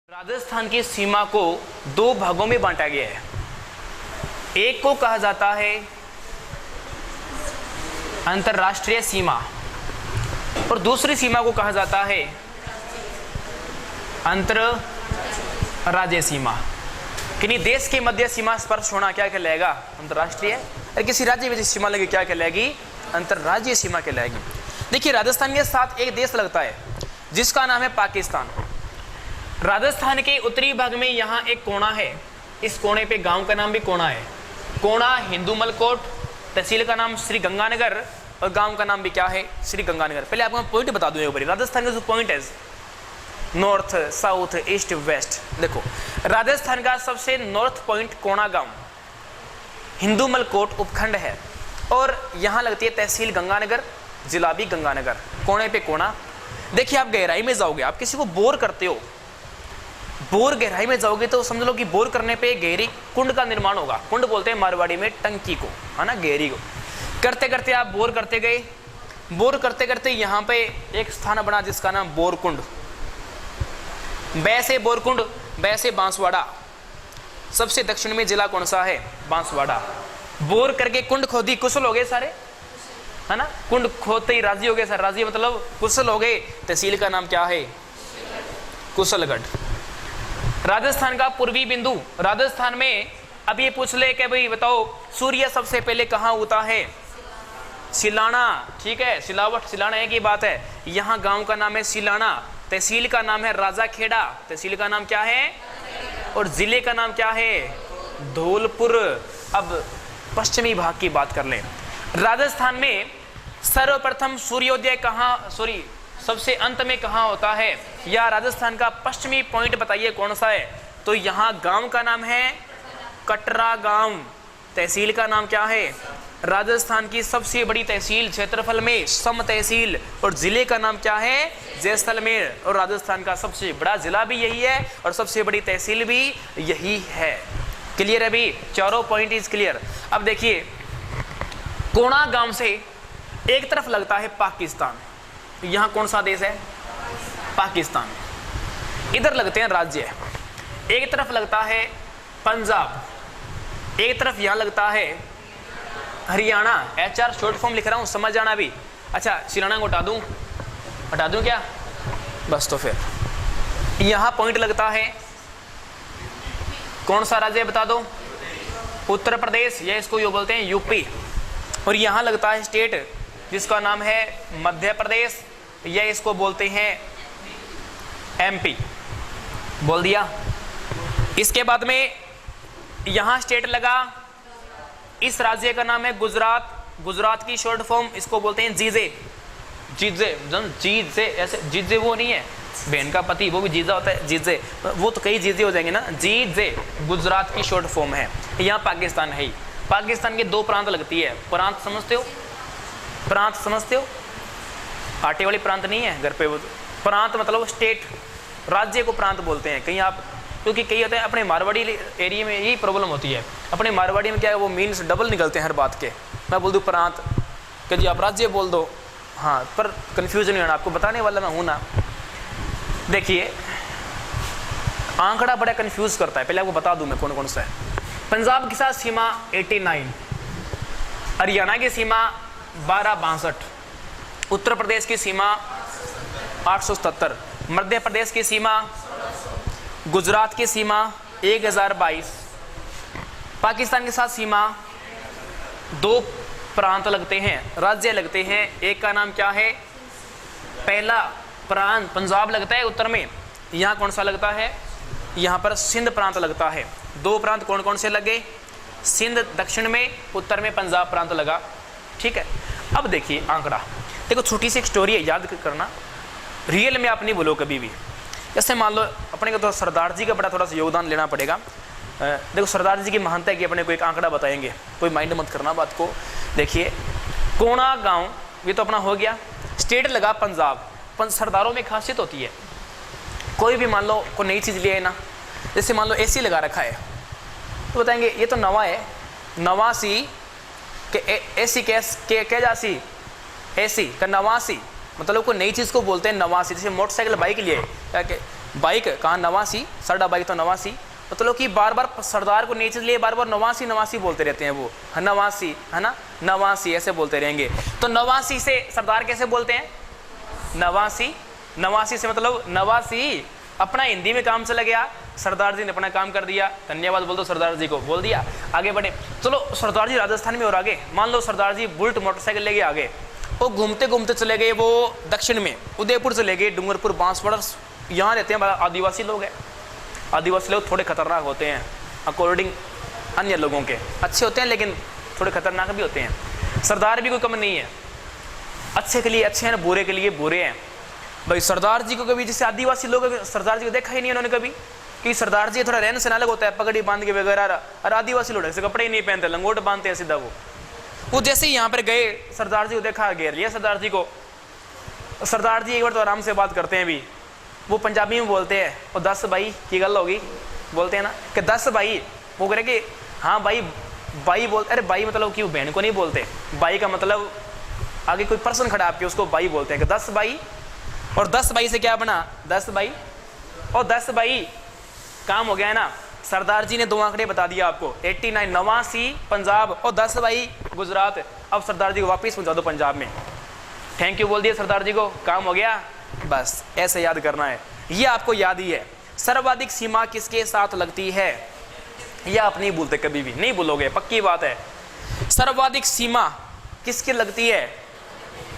राजस्थान की सीमा को दो भागों में बांटा गया है। एक को कहा जाता है अंतर्राष्ट्रीय सीमा और दूसरी सीमा को कहा जाता है अंतर्राज्यीय सीमा। किसी देश के मध्य सीमा स्पर्श होना क्या कहलाएगा? अंतर्राष्ट्रीय। और किसी राज्य में सीमा लगे क्या कहलाएगी? अंतर्राज्यीय सीमा कहलाएगी। देखिए, राजस्थान के साथ एक देश लगता है जिसका नाम है पाकिस्तान। राजस्थान के उत्तरी भाग में यहाँ एक कोना है, इस कोने पे गांव का नाम भी कोना है। कोना हिंदूमलकोट, तहसील का नाम श्री गंगानगर और गांव का नाम भी क्या है? श्री गंगानगर। पहले आपको मैं पॉइंट बता दूं एक बार। राजस्थान का जो पॉइंट है नॉर्थ, साउथ, ईस्ट, वेस्ट। देखो, राजस्थान का सबसे नॉर्थ पॉइंट कोना गांव हिंदूमलकोट उपखंड है और यहाँ लगती है तहसील गंगानगर, जिला भी गंगानगर। कोने पे कोना। देखिए, आप गहराई में जाओगे, आप किसी को बोर करते हो, बोर गहराई में जाओगे तो समझ लो कि बोर करने पे गहरी कुंड का निर्माण होगा। कुंड बोलते हैं मारवाड़ी में टंकी को, है ना, गहरी को। करते करते आप बोर करते गए, बोर करते करते यहाँ पे एक स्थान बना जिसका नाम बोरकुंड। वैसे बोरकुंड, वैसे बांसवाड़ा। सबसे दक्षिण में जिला कौन सा है? बांसवाड़ा। बोर करके कुंड खोदी, कुशल हो गए सारे, है ना। कुंड खोदते ही राजी हो गए सर, राजी मतलब कुशल हो गए। तहसील का नाम क्या है? कुशलगढ़। राजस्थान का पूर्वी बिंदु। राजस्थान में अब ये पूछ ले कि भाई बताओ सूर्य सबसे पहले कहाँ उगता है? सिलाना। ठीक है, सिलावट, सिलाना एक ही बात है। यहाँ गांव का नाम है सिलाना, तहसील का नाम है राजाखेड़ा। तहसील का नाम क्या है? और जिले का नाम क्या है? धौलपुर। अब पश्चिमी भाग की बात कर लें। राजस्थान में सर्वप्रथम सूर्योदय कहाँ, सबसे अंत में कहाँ होता है? या राजस्थान का पश्चिमी पॉइंट बताइए कौन सा है? तो यहाँ गांव का नाम है कटरा गांव। तहसील का नाम क्या है? राजस्थान की सबसे बड़ी तहसील क्षेत्रफल में सम तहसील। और जिले का नाम क्या है? जैसलमेर। और राजस्थान का सबसे बड़ा जिला भी यही है और सबसे बड़ी तहसील भी यही है। क्लियर है अभी? चारों पॉइंट इज क्लियर। अब देखिए, कोना गांव से एक तरफ लगता है पाकिस्तान। यहाँ कौन सा देश है? पाकिस्तान। इधर लगते हैं राज्य। एक तरफ लगता है पंजाब, एक तरफ यहाँ लगता है हरियाणा। HR शॉर्ट फॉर्म लिख रहा हूँ, समझ जाना भी। अच्छा, सिलाना को हटा दूं क्या? बस, तो फिर यहाँ पॉइंट लगता है कौन सा राज्य बता दो? उत्तर प्रदेश, या इसको यो बोलते हैं यूपी। और यहाँ लगता है स्टेट जिसका नाम है मध्य प्रदेश, या इसको बोलते हैं MP। बोल दिया। इसके बाद में यहाँ स्टेट लगा, इस राज्य का नाम है गुजरात। गुजरात की शॉर्ट फॉर्म इसको बोलते हैं जीजे। जीजे ऐसे, जीजे वो नहीं है बहन का पति, वो भी जीजा होता है। जीजे वो तो कई जीजे हो जाएंगे ना। जीजे गुजरात की शॉर्ट फॉर्म है। यहाँ पाकिस्तान है ही। पाकिस्तान के दो प्रांत लगती है। प्रांत समझते हो? प्रांत समझते हो? आटे वाली प्रांत नहीं है घर पे। वो प्रांत मतलब स्टेट, राज्य को प्रांत बोलते हैं। कहीं आप, क्योंकि कई होते हैं अपने मारवाड़ी एरिया में यही प्रॉब्लम होती है। अपने मारवाड़ी में क्या है, वो मीन्स डबल निकलते हैं हर बात के। मैं बोल दूँ प्रांत, कि जी आप राज्य बोल दो। हाँ, पर कन्फ्यूजन नहीं होना, आपको बताने वाला मैं हूँ ना। देखिए, आंकड़ा बड़ा कन्फ्यूज करता है। पहले आपको बता दूँ मैं कौन कौन सा है। पंजाब के साथ सीमा 89, हरियाणा की सीमा 1262, उत्तर प्रदेश की सीमा 877, मध्य प्रदेश की सीमा, गुजरात की सीमा 1022। पाकिस्तान के साथ सीमा दो प्रांत लगते हैं, राज्य लगते हैं। एक का नाम क्या है? पहला प्रांत पंजाब लगता है उत्तर में। यहाँ कौन सा लगता है? यहाँ पर सिंध प्रांत लगता है। दो प्रांत कौन कौन से लगे? सिंध दक्षिण में, उत्तर में पंजाब प्रांत लगा। ठीक है। अब देखिए आंकड़ा, देखो छोटी सी एक स्टोरी है, याद करना। रियल में आप नहीं बोलो कभी भी। जैसे मान लो अपने को तो सरदार जी का बड़ा थोड़ा सा योगदान लेना पड़ेगा। देखो, सरदार जी की महानता है कि अपने को एक आंकड़ा बताएंगे, कोई माइंड मत करना बात को। देखिए, कोना गांव ये तो अपना हो गया। स्टेट लगा पंजाब। सरदारों में खासियत होती है, कोई भी मान लो कोई नई चीज़ ले आए ना, जैसे मान लो AC लगा रखा है तो बताएंगे ये तो नवा है, नवासी के AC के जासी AC का नवासी। मतलब कोई नई चीज़ को बोलते हैं नवासी। जैसे मोटरसाइकिल बाइक लिए क्या बाइक कहाँ, नवासी, सरडा बाइक तो नवासी, मतलब कि बार बार सरदार को नीचे लिए बार बार नवासी नवासी बोलते रहते हैं वो, नवासी है ना, नवासी ऐसे बोलते रहेंगे। तो नवासी से सरदार कैसे बोलते हैं, नवासी, नवासी से मतलब नवासी, अपना हिंदी में काम चला गया, सरदार जी ने अपना काम कर दिया, धन्यवाद बोल दो सरदार जी को, बोल दिया, आगे बढ़े। चलो सरदार जी राजस्थान में और आगे, मान लो सरदार जी बुलेट मोटरसाइकिल लेके आगे, वो घूमते घूमते चले गए वो दक्षिण में, उदयपुर चले गए, डूंगरपुर, बांसवाड़ा, यहाँ रहते हैं आदिवासी लोग हैं, आदिवासी लोग थोड़े खतरनाक होते हैं अकॉर्डिंग अन्य लोगों के, अच्छे होते हैं लेकिन थोड़े खतरनाक भी होते हैं। सरदार भी कोई कम नहीं है, अच्छे के लिए अच्छे हैं, बुरे के लिए बुरे हैं। भाई सरदार जी को कभी, जैसे आदिवासी लोग सरदार जी को देखा ही नहीं उन्होंने कभी, कि सरदार जी थोड़ा रहन सहन अलग होता है, पगड़ी बांध के वगैरह, और आदिवासी लोग ऐसे कपड़े ही नहीं पहनते, लंगोट बांधते हैं सीधा। वो जैसे ही यहाँ पर गए सरदार जी को देखा, घेर लिया सरदार जी को। सरदार जी एक बार तो आराम से बात करते हैं भी, वो पंजाबी में बोलते हैं, और 10 भाई की गल होगी, बोलते हैं ना कि 10 भाई, वो कह रहे कि हाँ भाई, भाई बोलते, अरे भाई मतलब कि वो बहन को नहीं बोलते, भाई का मतलब आगे कोई पर्सन खड़ा आपके, उसको भाई बोलते हैं कि 10 भाई, और 10 भाई से क्या बना, 10 भाई, और 10 भाई काम हो गया है ना। सरदार जी ने 2 आंकड़े बता दिया आपको, 89 89 पंजाब, और 10 भाई गुजरात। अब सरदार जी को वापस पहुंचा दो पंजाब में, थैंक यू बोल दिया सरदार जी को, काम हो गया। बस ऐसे याद करना है, ये आपको याद ही है। सर्वाधिक सीमा किसके साथ लगती है, यह आप नहीं भूलते, कभी भी नहीं भूलोगे, पक्की बात है। सर्वाधिक सीमा किसकी लगती है,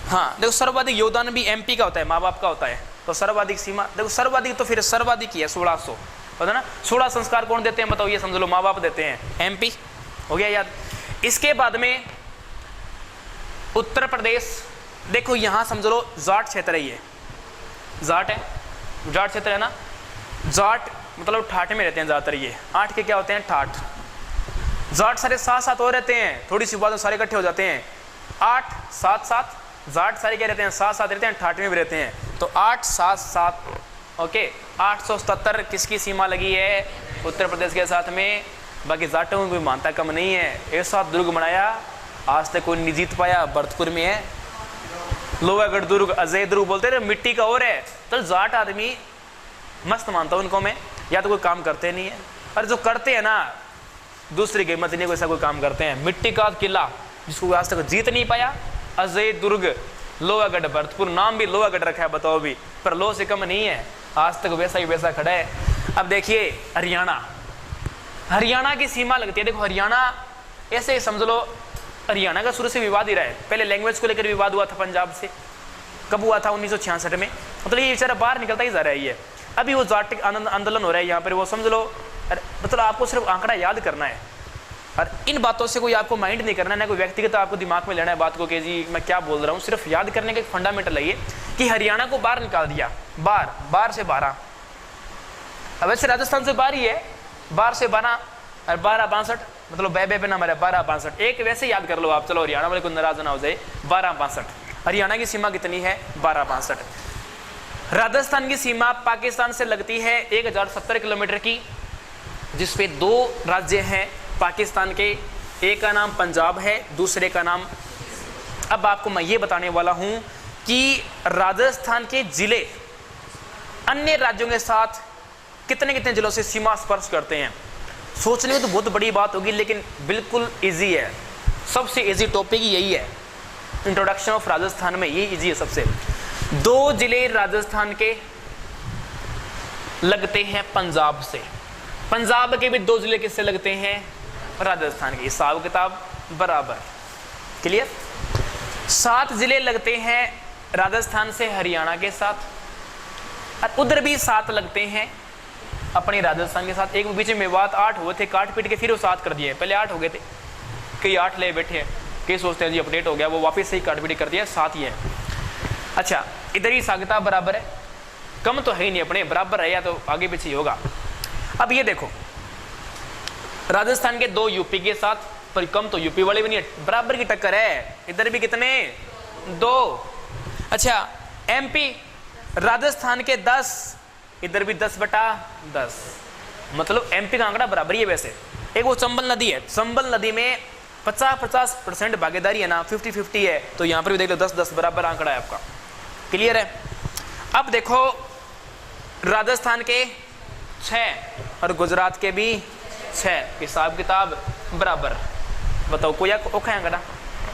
हाँ देखो सर्वाधिक योगदान भी एमपी का होता है, माँ बाप का होता है, तो सर्वाधिक सीमा देखो, सर्वाधिक तो फिर सर्वाधिक ही है 1600, पता ना 16 संस्कार कौन देते हैं बताओ, ये समझ लो माँ बाप देते हैं, एमपी हो गया याद। इसके बाद में उत्तर प्रदेश, देखो यहाँ समझ लो जाट क्षेत्र है, ये जाट है, जाट क्षेत्र है ना, जाट मतलब ठाठ में रहते हैं ज़्यादातर, ये 8 के क्या होते हैं, ठाठ। जाट सारे साथ साथ हो रहते हैं, थोड़ी सी बात में सारे इकट्ठे हो जाते हैं, 8 7 7, जाट सारे क्या रहते हैं, साथ साथ रहते हैं, ठाठ में भी रहते हैं, तो 8 7 7, ओके। 877 किसकी सीमा लगी है, उत्तर प्रदेश के साथ में। बाकी जाटों में कोई मानता कम नहीं है, ऐसा दुर्ग बनाया आज तक कोई नहीं जीत पाया, भरतपुर में है, लोहागढ़ दुर्ग, अजय दुर्ग बोलते रहे, मिट्टी का और है। तो जाट आदमी मस्त मानता हूँ उनको मैं, या तो कोई काम करते नहीं है, और जो करते हैं ना दूसरी कीमत नहीं, कोई ऐसा कोई काम करते हैं। मिट्टी का किला जिसको आज तक जीत नहीं पाया, अजय दुर्ग, लोहागढ़, भरतपुर, नाम भी लोहागढ़ रखा है बताओ भी, पर लो से कम नहीं है, आज तक वैसा ही वैसा खड़ा है। अब देखिए हरियाणा, हरियाणा की सीमा लगती है, देखो हरियाणा ऐसे समझ लो, हरियाणा का शुरू से विवाद ही रहा है, पहले लैंग्वेज को लेकर विवाद हुआ था पंजाब से, कब हुआ था 1966 में, मतलब ये बेचारा बाहर निकलता ही जा रहा है ये। अभी वो जाट आंदोलन हो रहा है यहाँ पर, वो समझ लो, मतलब आपको सिर्फ आंकड़ा याद करना है, और इन बातों से कोई आपको माइंड नहीं करना है, ना कोई व्यक्तिगत आपको दिमाग में लेना है बात को कि जी मैं क्या बोल रहा हूँ, सिर्फ याद करने का एक फंडामेंटल है ये कि हरियाणा को बाहर निकाल दिया, बार से 12, अब वैसे राजस्थान से बाहर ही है, 12 से 12 और 12 62, मतलब बे पे ना हमारे 12 62, एक वैसे याद कर लो आप, चलो हरियाणा वाले को नाराज ना हो जाए, 12 62 हरियाणा की सीमा कितनी है, 12 62। राजस्थान की सीमा पाकिस्तान से लगती है 1070 किलोमीटर की, जिसपे 2 राज्य हैं पाकिस्तान के, एक का नाम पंजाब है, दूसरे का नाम, अब आपको मैं ये बताने वाला हूं कि राजस्थान के जिले अन्य राज्यों के साथ कितने कितने जिलों से सीमा स्पर्श करते हैं। सोचने में तो बहुत बड़ी बात होगी, लेकिन बिल्कुल इजी है, सबसे इजी टॉपिक यही है, इंट्रोडक्शन ऑफ राजस्थान में ये इजी है सबसे। 2 जिले राजस्थान के लगते हैं पंजाब से, पंजाब के भी 2 जिले किससे लगते हैं, राजस्थान के, हिसाब किताब बराबर, क्लियर। 7 जिले लगते हैं राजस्थान से हरियाणा के साथ, और उधर भी 7 लगते हैं अपने राजस्थान के साथ। एक बीच में बात 8 हुए थे, काट पीट के फिर वो 7 कर दिए, पहले 8 हो गए थे, कई 8 ले बैठे हैं, कई सोचते हैं जी अपडेट हो गया, वो वापस से ही काट पीट कर दिया, 7 ही है। अच्छा इधर ही हिसाब किताब बराबर है, कम तो है ही नहीं, अपने बराबर है या तो आगे पीछे ही होगा। अब ये देखो राजस्थान के 2 यूपी के साथ, पर कम तो यूपी वाले भी नहीं है, बराबर की टक्कर है, इधर भी कितने 2। अच्छा एमपी राजस्थान के 10, इधर भी 10/10, मतलब एमपी का आंकड़ा बराबर ही है। वैसे एक वो चंबल नदी है, चंबल नदी में 50% भागीदारी है ना, 50-50 है, तो यहाँ पर भी देख लो 10-10 बराबर आंकड़ा है आपका, क्लियर है। अब देखो राजस्थान के 6 और गुजरात के भी 6, हिसाब किताब बराबर। बताओ कोई औखा है अंगड़ा?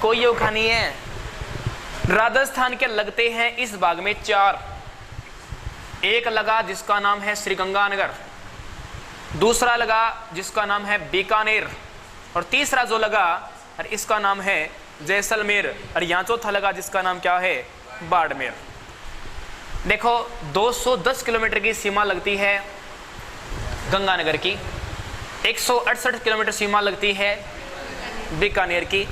कोई औखा नहीं है। राजस्थान के लगते हैं इस भाग में 4, एक लगा जिसका नाम है श्रीगंगानगर, दूसरा लगा जिसका नाम है बीकानेर, और तीसरा जो लगा और इसका नाम है जैसलमेर, और यहाँ चौथा लगा जिसका नाम क्या है, बाड़मेर। देखो 210 किलोमीटर की सीमा लगती है गंगानगर की, 168 किलोमीटर सीमा लगती है बीकानेर की,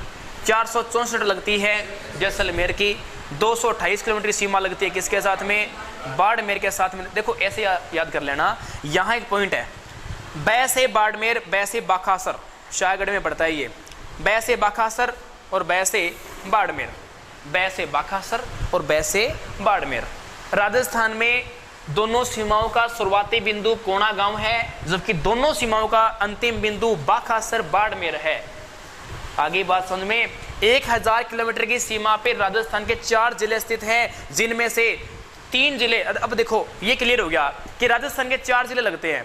464 लगती है जैसलमेर की, 228 किलोमीटर सीमा लगती है किसके साथ में, बाड़मेर के साथ में। देखो ऐसे याद कर लेना, यहाँ एक पॉइंट है, बै से बाड़मेर, बै से बाखासर, शाहगढ़ में पड़ता है ये, बै से बाखासर और बै से बाड़मेर, बै से बाखासर और बै से बाड़मेर। राजस्थान में दोनों सीमाओं का शुरुआती बिंदु कोणा गांव है, जबकि दोनों सीमाओं का अंतिम बिंदु बाखासर बाड़मेर है। आगे बात समझ में, 1000 किलोमीटर की सीमा पे राजस्थान के 4 जिले स्थित हैं, जिनमें से 3 जिले, अब देखो ये क्लियर हो गया कि राजस्थान के 4 जिले लगते हैं।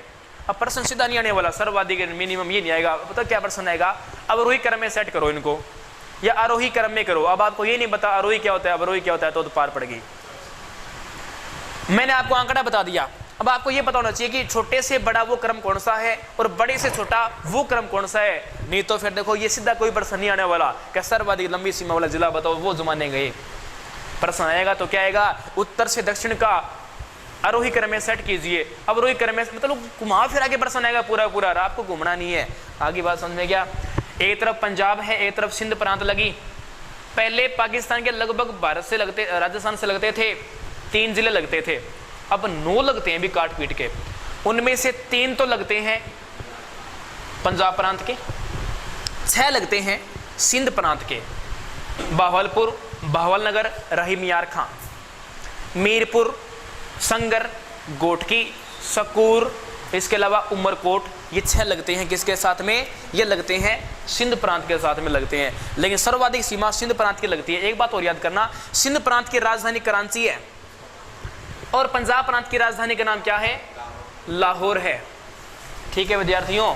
अब प्रश्न सीधा नहीं आने वाला, सर्वाधिक मिनिमम ये नहीं आएगा, पता क्या प्रश्न आएगा, अवरोही क्रम में सेट करो इनको या आरोही क्रम में करो। अब आपको ये नहीं पता आरोही क्या होता है, अवरोही क्या होता है, तो पार पड़ेगी। मैंने आपको आंकड़ा बता दिया, अब आपको ये पता होना चाहिए कि छोटे से बड़ा वो क्रम कौन सा है और बड़े से छोटा वो क्रम कौन सा है। नहीं तो फिर देखो ये सीधा कोई प्रश्न नहीं आने वाला कि सर्वाधिक लंबी सीमा वाला जिला बताओ, वो जमाने गए। प्रश्न आएगा तो क्या आएगा, उत्तर से दक्षिण का आरोही क्रम में सेट कीजिए, अवरोही क्रम में, मतलब घुमा फिरा के प्रश्न आएगा पूरा पूरा, आपको घूमना नहीं है। आगे बात समझ में गया। एक तरफ पंजाब है, एक तरफ सिंध प्रांत लगी। पहले पाकिस्तान के लगभग भारत से लगते, राजस्थान से लगते थे 3 जिले लगते थे, अब 9 लगते हैं भी काट पीट के। उनमें से 3 तो लगते हैं पंजाब प्रांत के, 6 लगते हैं सिंध प्रांत के, बावलपुर, भावलनगर, रहीमियार खां, मीरपुर, संगर, गोटकी, सकूर, इसके अलावा उमरकोट, ये 6 लगते हैं किसके साथ में, ये लगते हैं सिंध प्रांत के साथ में लगते हैं। लेकिन सर्वाधिक सीमा सिंध प्रांत की लगती है। एक बात और याद करना, सिंध प्रांत की राजधानी कराची है और पंजाब प्रांत की राजधानी का नाम क्या है, लाहौर है। ठीक है विद्यार्थियों,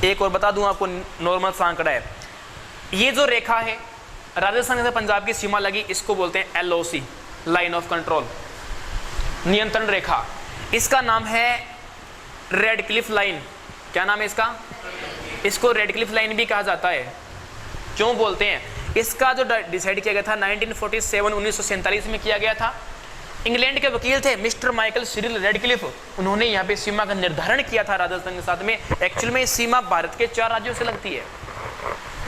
एक और बता दूं आपको, नॉर्मल सा आंकड़ा है, ये जो रेखा है राजस्थान से पंजाब की सीमा लगी, इसको बोलते हैं LOC, लाइन ऑफ कंट्रोल, नियंत्रण रेखा। इसका नाम है रेड क्लिफ लाइन। क्या नाम है इसका, इसको रेड क्लिफ लाइन भी कहा जाता है। क्यों बोलते हैं, इसका जो डिसाइड किया गया था 1947 में किया गया था। इंग्लैंड के वकील थे मिस्टर माइकल सिरिल रेडक्लिफ, उन्होंने यहाँ पे सीमा का निर्धारण किया था राजस्थान के साथ में। एक्चुअल में सीमा भारत के 4 राज्यों से लगती है,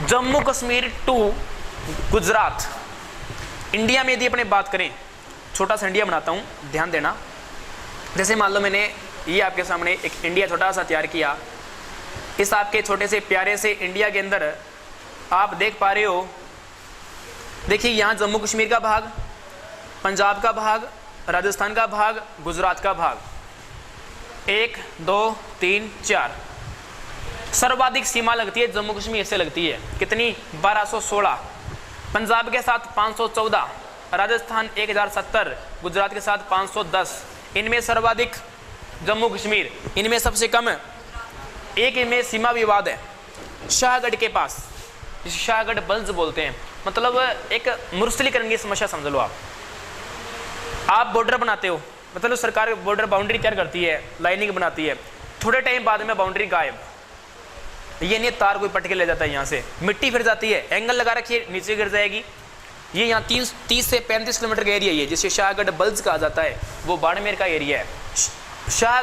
जम्मू कश्मीर टू गुजरात। इंडिया में यदि अपने बात करें, छोटा सा इंडिया बनाता हूँ, ध्यान देना। जैसे मान लो मैंने ये आपके सामने एक इंडिया छोटा सा तैयार किया, इस आपके छोटे से प्यारे से इंडिया के अंदर आप देख पा रहे हो, देखिए यहाँ जम्मू कश्मीर का भाग, पंजाब का भाग, राजस्थान का भाग, गुजरात का भाग, 1 2 3 4। सर्वाधिक सीमा लगती है जम्मू कश्मीर से लगती है, कितनी, 1216, पंजाब के साथ 514, राजस्थान 1070, गुजरात के साथ 510। इनमें सर्वाधिक जम्मू कश्मीर, इनमें सबसे कम एक इनमें सीमा विवाद है शाहगढ़ के पास, जिसे शाहगढ़ बल्ज बोलते हैं, मतलब एक मुर्सलीकरण की समस्या समझ लो। आप बॉर्डर बनाते हो, मतलब सरकार बॉर्डर बाउंड्री तैयार करती है, लाइनिंग बनाती है, थोड़े टाइम बाद में बाउंड्री गायब, ये नहीं तार कोई पट के ले जाता है, यहाँ से मिट्टी फिर जाती है, एंगल लगा रखिए नीचे गिर जाएगी। ये यहाँ 30 से 35 किलोमीटर का एरिया है, जिसे शाहगढ़ बल्ज कहा जाता है, वो बाड़मेर का एरिया है।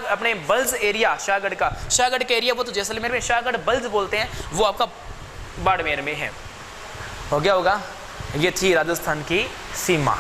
अपने बल्ज एरिया शाहगढ़ का एरिया, वो तो जैसलमेर में शाहगढ़ बल्ज बोलते हैं, वो आपका बाड़मेर में है। हो गया होगा। ये थी राजस्थान की सीमा।